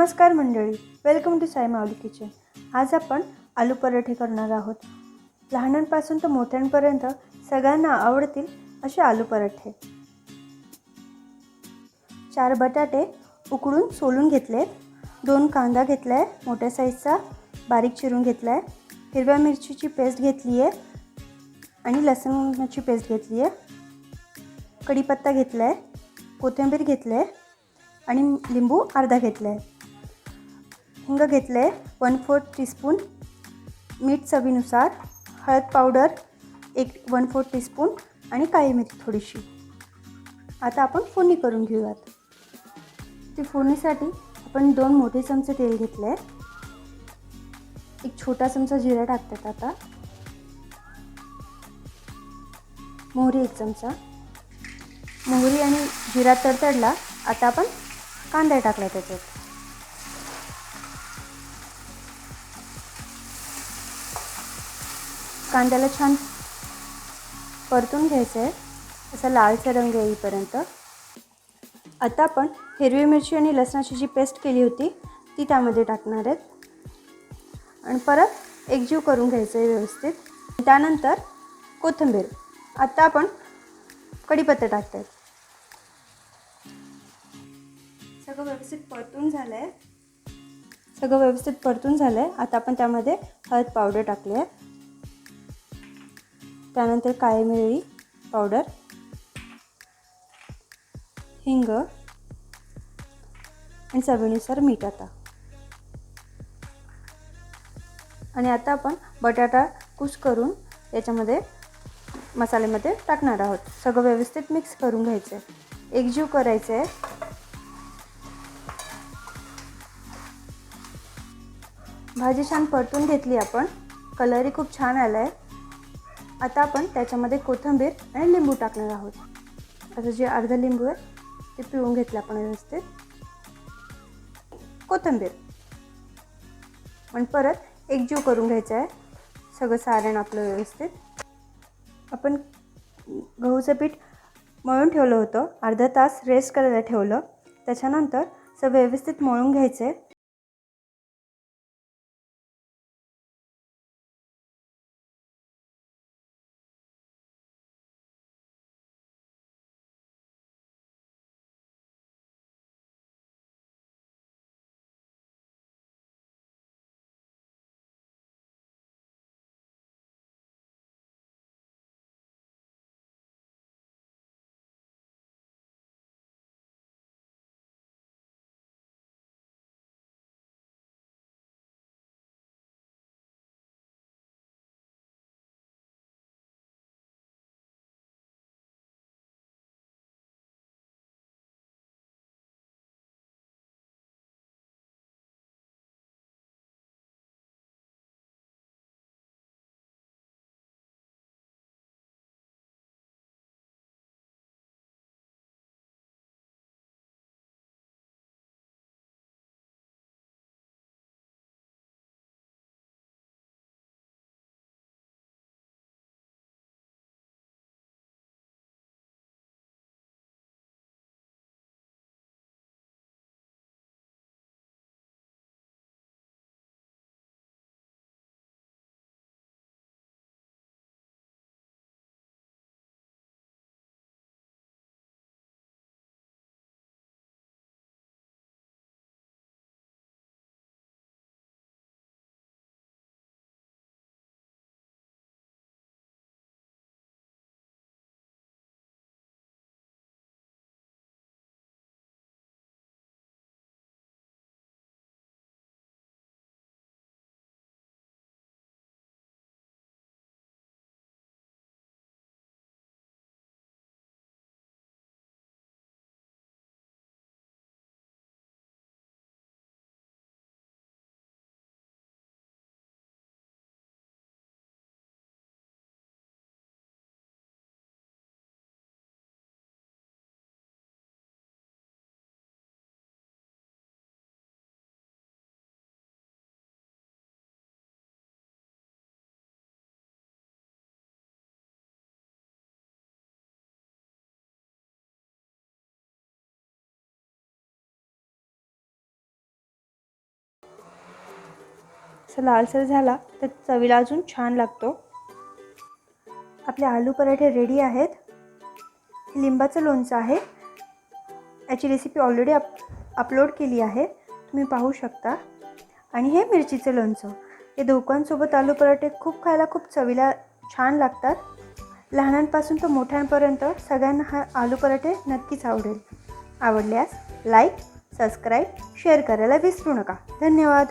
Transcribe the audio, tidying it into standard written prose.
नमस्कार मंडळी, welcome to Sai Mauli kitchen. आज आपण आलू पराठे करणार आहोत. लहानांपासून तर मोठ्यांपर्यंत सगळ्यांना आवडतील असे आलू पराठे. 4 बटाटे उकडून सोलून घेतले, 2 कांदा घेतला आहे मोठ्या साईजचा बारीक चिरून घेतला आहे, हिरव्या मिरचीची पेस्ट घेतली आहे आणि लसूणाची पेस्ट घेतली आहे, कढीपत्ता घेतला आहे, कोथिंबीर घेतली आहे आणि लिंबू अर्धा घेतला आहे, हिंग घेतले 1/4 टीस्पून, मीठ चवीनुसार, हळद पावडर 1/4 टीस्पून आणि काळी मिरी थोडीशी. आता आपण फोडणी करून घेऊयात. ती फोडणीसाठी आपण 2 मोठे चमचे तेल घेतले, एक छोटा चमचा जिरा टाकतात. आता मोहरी 1 चमचा. मोहरी आणि जिरा तडतडला. आता आपण कांदा टाकला त्याच्यात. कांद्याला छान परतून घ्यायचं आहे, असा लालसर रंग येईपर्यंत. आता आपण हिरवी मिरची आणि लसणाची जी पेस्ट केली होती ती त्यामध्ये टाकणार आहेत आणि परत एकजीव करून घ्यायचं आहे व्यवस्थित. त्यानंतर कोथिंबीर. आता आपण कढीपत्ता टाकत आहेत. सगळं व्यवस्थित परतून झालं आहे. आता आपण त्यामध्ये हळद पावडर टाकली आहे, त्यानंतर काळी मिरी पावडर, हिंग आणि चवीनुसार मीठ. आणि आता आपण बटाटा कुस करून याच्यामध्ये मसाल्यामध्ये टाकणार आहोत. सगळं व्यवस्थित मिक्स करून घ्यायचं आहे, एकजीव करायचं आहे. भाजी छान परतून घेतली आपण, कलरही खूप छान आला आहे. आता आपण त्याच्यामध्ये कोथिंबीर आणि लिंबू टाकणार आहोत. आता जे अर्धा लिंबू आहे ते पिळून घेतलं आपण व्यवस्थित. कोथिंबीर आणि परत एकजीव करून घ्यायचं आहे सगळं सारण आपलं व्यवस्थित. आपण गहूचं पीठ मळून ठेवलं होतं, अर्धा तास रेस्ट करायला ठेवलं. त्याच्यानंतर सगळं व्यवस्थित मळून घ्यायचं आहे. असा लालसर झाला तर चवीला अजून छान लागतो. आपले आलू पराठे रेडी आहेत. लिंबाचं लोणचं आहे. याची रेसिपी ऑलरेडी अपलोड केली आहे, तुम्ही पाहू शकता. आणि हे मिरचीचं लोणचं. हे दोघांसोबत आलू पराठे खायला खूप चवीला छान लागतात. लहानांपासून तर मोठ्यांपर्यंत सगळ्यांना हा आलू पराठे नक्कीच आवडल्यास लाईक, सबस्क्राईब, शेअर करायला विसरू नका. धन्यवाद.